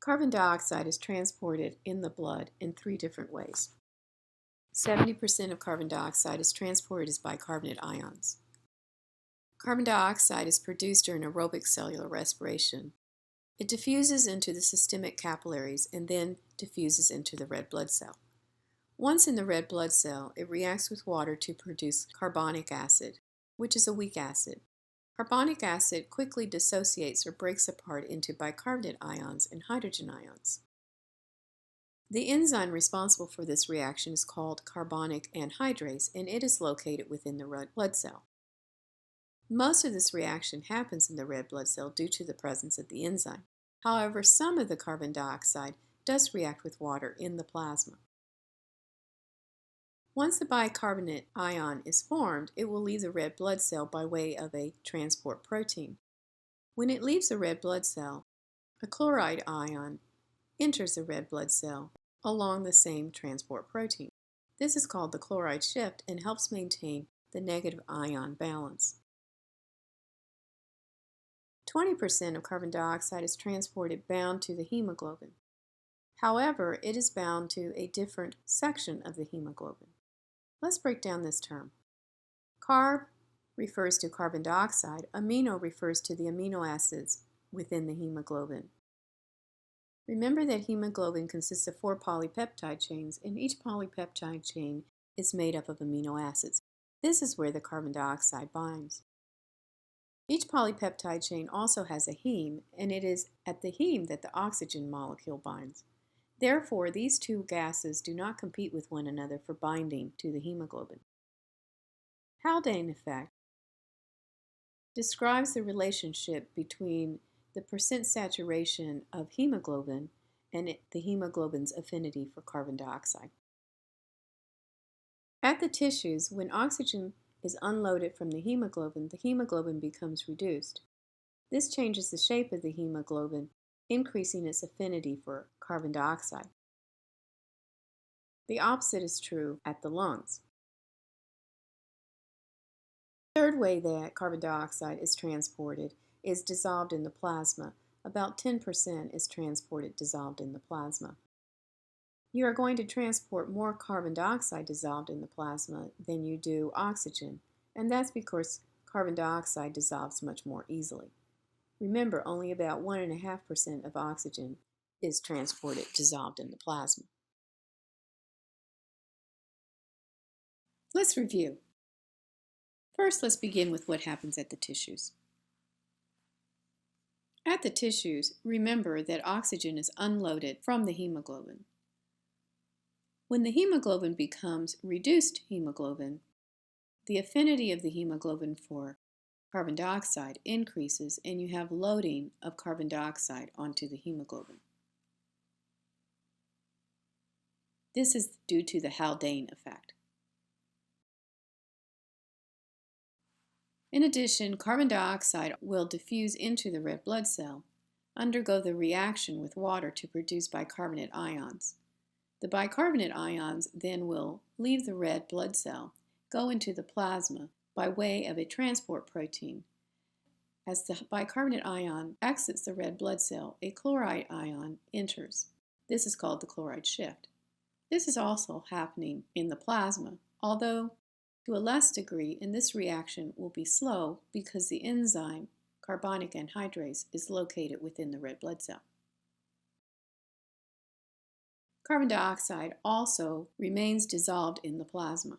Carbon dioxide is transported in the blood in three different ways. 70% of carbon dioxide is transported as bicarbonate ions. Carbon dioxide is produced during aerobic cellular respiration. It diffuses into the systemic capillaries and then diffuses into the red blood cell. Once in the red blood cell, it reacts with water to produce carbonic acid, which is a weak acid. Carbonic acid quickly dissociates or breaks apart into bicarbonate ions and hydrogen ions. The enzyme responsible for this reaction is called carbonic anhydrase, and it is located within the red blood cell. Most of this reaction happens in the red blood cell due to the presence of the enzyme. However, some of the carbon dioxide does react with water in the plasma. Once the bicarbonate ion is formed, it will leave the red blood cell by way of a transport protein. When it leaves the red blood cell, a chloride ion enters the red blood cell along the same transport protein. This is called the chloride shift and helps maintain the negative ion balance. 20% of carbon dioxide is transported bound to the hemoglobin. However, it is bound to a different section of the hemoglobin. Let's break down this term. Carb refers to carbon dioxide. Amino refers to the amino acids within the hemoglobin. Remember that hemoglobin consists of 4 polypeptide chains, and each polypeptide chain is made up of amino acids. This is where the carbon dioxide binds. Each polypeptide chain also has a heme, and it is at the heme that the oxygen molecule binds. Therefore, these two gases do not compete with one another for binding to the hemoglobin. Haldane effect describes the relationship between the percent saturation of hemoglobin and the hemoglobin's affinity for carbon dioxide. At the tissues, when oxygen is unloaded from the hemoglobin becomes reduced. This changes the shape of the hemoglobin, increasing its affinity for carbon dioxide. The opposite is true at the lungs. The third way that carbon dioxide is transported is dissolved in the plasma. About 10% is transported dissolved in the plasma. You are going to transport more carbon dioxide dissolved in the plasma than you do oxygen, and that's because carbon dioxide dissolves much more easily. Remember, only about 1.5% of oxygen is transported dissolved in the plasma. Let's review. First, let's begin with what happens at the tissues. At the tissues, remember that oxygen is unloaded from the hemoglobin. When the hemoglobin becomes reduced hemoglobin, the affinity of the hemoglobin for carbon dioxide increases and you have loading of carbon dioxide onto the hemoglobin. This is due to the Haldane effect. In addition, carbon dioxide will diffuse into the red blood cell, undergo the reaction with water to produce bicarbonate ions. The bicarbonate ions then will leave the red blood cell, go into the plasma by way of a transport protein. As the bicarbonate ion exits the red blood cell, a chloride ion enters. This is called the chloride shift. This is also happening in the plasma, although to a less degree, and this reaction will be slow because the enzyme carbonic anhydrase is located within the red blood cell. Carbon dioxide also remains dissolved in the plasma.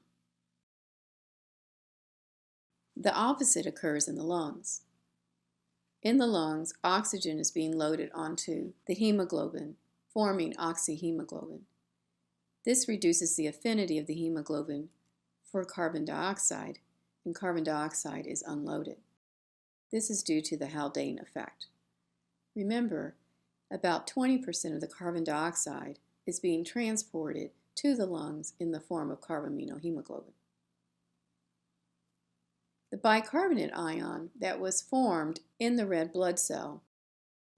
The opposite occurs in the lungs. In the lungs, oxygen is being loaded onto the hemoglobin, forming oxyhemoglobin. This reduces the affinity of the hemoglobin for carbon dioxide, and carbon dioxide is unloaded. This is due to the Haldane effect. Remember, about 20% of the carbon dioxide is being transported to the lungs in the form of carbaminohemoglobin. The bicarbonate ion that was formed in the red blood cell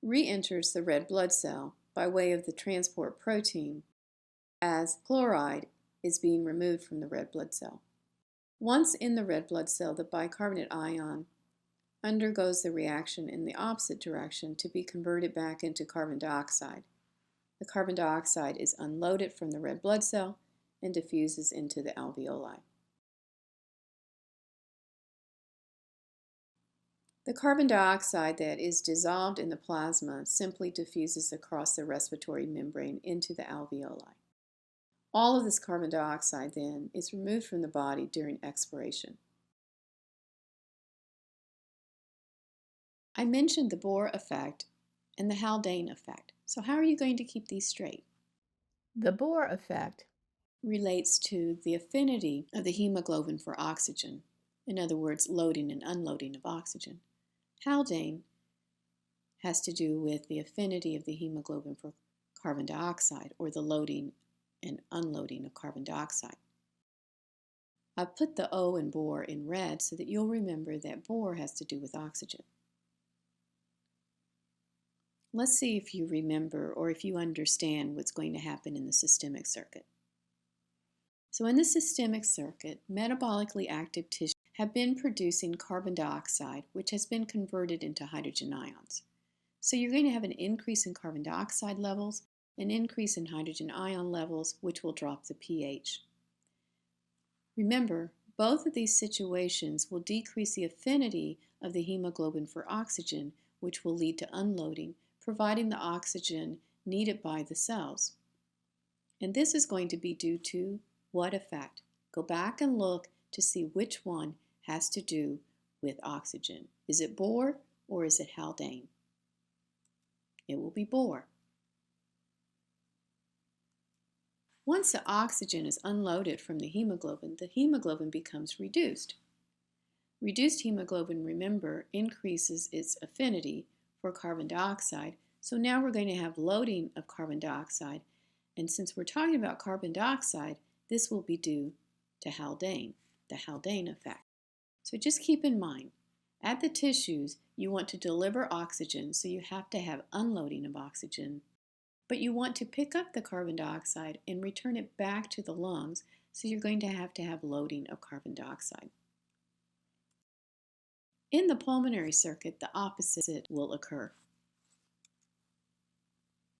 re-enters the red blood cell by way of the transport protein as chloride is being removed from the red blood cell. Once in the red blood cell, the bicarbonate ion undergoes the reaction in the opposite direction to be converted back into carbon dioxide. The carbon dioxide is unloaded from the red blood cell and diffuses into the alveoli. The carbon dioxide that is dissolved in the plasma simply diffuses across the respiratory membrane into the alveoli. All of this carbon dioxide then is removed from the body during expiration. I mentioned the Bohr effect and the Haldane effect. So how are you going to keep these straight? The Bohr effect Relates to the affinity of the hemoglobin for oxygen. In other words, loading and unloading of oxygen. Haldane has to do with the affinity of the hemoglobin for carbon dioxide, or the loading and unloading of carbon dioxide. I've put the O in Bohr in red so that you'll remember that Bohr has to do with oxygen. Let's see if you remember or if you understand what's going to happen in the systemic circuit. So in the systemic circuit, metabolically active tissues have been producing carbon dioxide, which has been converted into hydrogen ions. So you're going to have an increase in carbon dioxide levels, an increase in hydrogen ion levels, which will drop the pH. Remember, both of these situations will decrease the affinity of the hemoglobin for oxygen, which will lead to unloading, providing the oxygen needed by the cells. And this is going to be due to what effect? Go back and look to see which one has to do with oxygen. Is it Bohr or is it Haldane? It will be Bohr. Once the oxygen is unloaded from the hemoglobin becomes reduced. Reduced hemoglobin, remember, increases its affinity for carbon dioxide. So now we're going to have loading of carbon dioxide. And since we're talking about carbon dioxide, this will be due to Haldane, the Haldane effect. So just keep in mind, at the tissues, you want to deliver oxygen, so you have to have unloading of oxygen. But you want to pick up the carbon dioxide and return it back to the lungs, so you're going to have loading of carbon dioxide. In the pulmonary circuit, the opposite will occur.